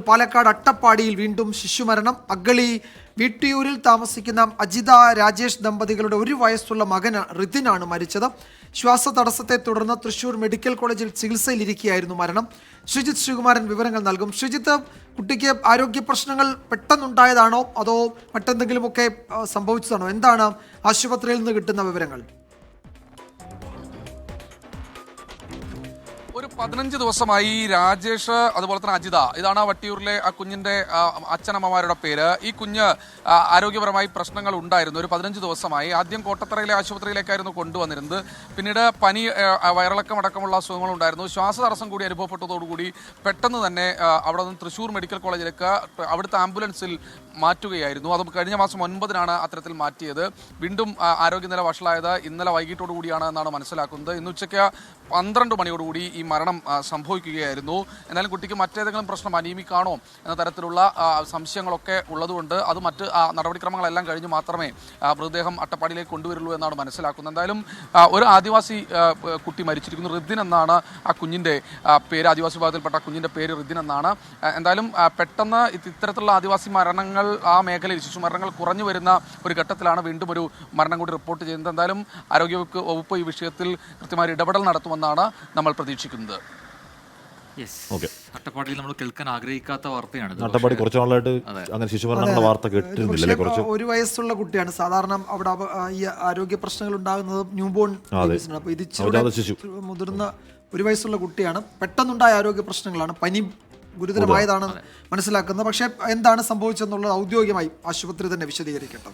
പാലക്കാട് അട്ടപ്പാടിയിൽ വീണ്ടും ശിശുമരണം. അഗളി വീട്ടിയൂരിൽ താമസിക്കുന്ന അജിത രാജേഷ് ദമ്പതികളുടെ 1 വയസ്സുള്ള മകൻ റിതിനാണ് മരിച്ചത്. ശ്വാസതടസ്സത്തെ തുടർന്ന് തൃശൂർ മെഡിക്കൽ കോളേജിൽ ചികിത്സയിലിരിക്കുകയായിരുന്നു മരണം. ശ്രീജിത്ത് ശ്രീകുമാരൻ വിവരങ്ങൾ നൽകും. ശ്രീജിത്ത്, കുട്ടിക്ക് ആരോഗ്യ പ്രശ്നങ്ങൾ പെട്ടെന്നുണ്ടായതാണോ അതോ മറ്റെന്തെങ്കിലുമൊക്കെ സംഭവിച്ചതാണോ? എന്താണ് ആശുപത്രിയിൽ നിന്ന് കിട്ടുന്ന വിവരങ്ങൾ? ഒരു 15 ദിവസമായി രാജേഷ് അതുപോലെ തന്നെ അജിത, ഇതാണ് വട്ടിയൂരിലെ ആ കുഞ്ഞിന്റെ അച്ഛനമ്മമാരുടെ പേര്. ഈ കുഞ്ഞ് ആരോഗ്യപരമായി പ്രശ്നങ്ങൾ ഉണ്ടായിരുന്നു. ഒരു 15 ദിവസമായി. ആദ്യം കോട്ടത്തറയിലെ ആശുപത്രിയിലേക്കായിരുന്നു കൊണ്ടുവന്നിരുന്നത്. പിന്നീട് പനി, വയറിളക്കം അടക്കമുള്ള അസുഖങ്ങൾ ഉണ്ടായിരുന്നു. ശ്വാസതടസ്സം കൂടി അനുഭവപ്പെട്ടതോടുകൂടി പെട്ടെന്ന് തന്നെ അവിടെ നിന്ന് തൃശൂർ മെഡിക്കൽ കോളേജിലേക്ക് അവിടുത്തെ ആംബുലൻസിൽ മാറ്റുകയായിരുന്നു. അത് കഴിഞ്ഞ മാസം 9-നാണ് അത്തരത്തിൽ മാറ്റിയത്. വീണ്ടും ആരോഗ്യനില വഷളായത് ഇന്നലെ വൈകിട്ടോടു കൂടിയാണ് എന്നാണ് മനസ്സിലാക്കുന്നത്. ഇന്ന് ഉച്ചയ്ക്ക് 12 മണിയോടുകൂടി ഈ മരണം സംഭവിക്കുകയായിരുന്നു. എന്നാലും കുട്ടിക്ക് മറ്റേതെങ്കിലും പ്രശ്നം, അനീമിക് ആണോ എന്ന തരത്തിലുള്ള സംശയങ്ങളൊക്കെ ഉള്ളതുകൊണ്ട് അത് മറ്റ് നടപടിക്രമങ്ങളെല്ലാം കഴിഞ്ഞ് മാത്രമേ മൃതദേഹം അട്ടപ്പാടിയിലേക്ക് കൊണ്ടുവരുള്ളൂ എന്നാണ് മനസ്സിലാക്കുന്നത്. എന്തായാലും ഒരു ആദിവാസി കുട്ടി മരിച്ചിരിക്കുന്നു. റിതിൻ എന്നാണ് ആ കുഞ്ഞിൻ്റെ പേര്. ആദിവാസി വിഭാഗത്തിൽപ്പെട്ട കുഞ്ഞിൻ്റെ പേര് റിതിൻ എന്നാണ്. എന്തായാലും പെട്ടെന്ന് ഇത്തരത്തിലുള്ള ആദിവാസി മരണങ്ങൾ ആ മേഖലയിൽ ശിശുമരണങ്ങൾ കുറഞ്ഞു വരുന്ന ഒരു ഘട്ടത്തിലാണ് വീണ്ടും ഒരു മരണം കൂടി റിപ്പോർട്ട് ചെയ്യുന്നത്. എന്തായാലും ആരോഗ്യവകുപ്പ് ഈ വിഷയത്തിൽ കൃത്യമായി ഇടപെടൽ നടത്തുമെന്നാണ് നമ്മൾ പ്രതീക്ഷിക്കുന്നത്. അട്ടപ്പാടിയിൽ നമ്മൾ കേൾക്കാൻ ആഗ്രഹിക്കാത്ത വാർത്തയാണ്. അട്ടപ്പാടി കുറച്ച് നാളായിട്ട് അങ്ങനെ ശിശുമരണങ്ങളുടെ വാർത്ത കേട്ടിരുന്നില്ല. 1 വയസ്സുള്ള കുട്ടിയാണ്. സാധാരണ അവിടെ ഈ ആരോഗ്യ പ്രശ്നങ്ങൾ ഉണ്ടാകുന്നത് ന്യൂബോൺ ബേബീസിനാണ്. അപ്പോൾ ഇത് മുതിർന്ന 1 വയസ്സുള്ള കുട്ടിയാണ്. പെട്ടെന്നുണ്ടായ ആരോഗ്യ പ്രശ്നങ്ങളാണ്. പനി ഗുരുതരമായതാണ് മനസ്സിലാക്കുന്നത്. പക്ഷേ എന്താണ് സംഭവിച്ചതെന്നുള്ളത് ഔദ്യോഗികമായി ആശുപത്രി തന്നെ വിശദീകരിക്കട്ടെ.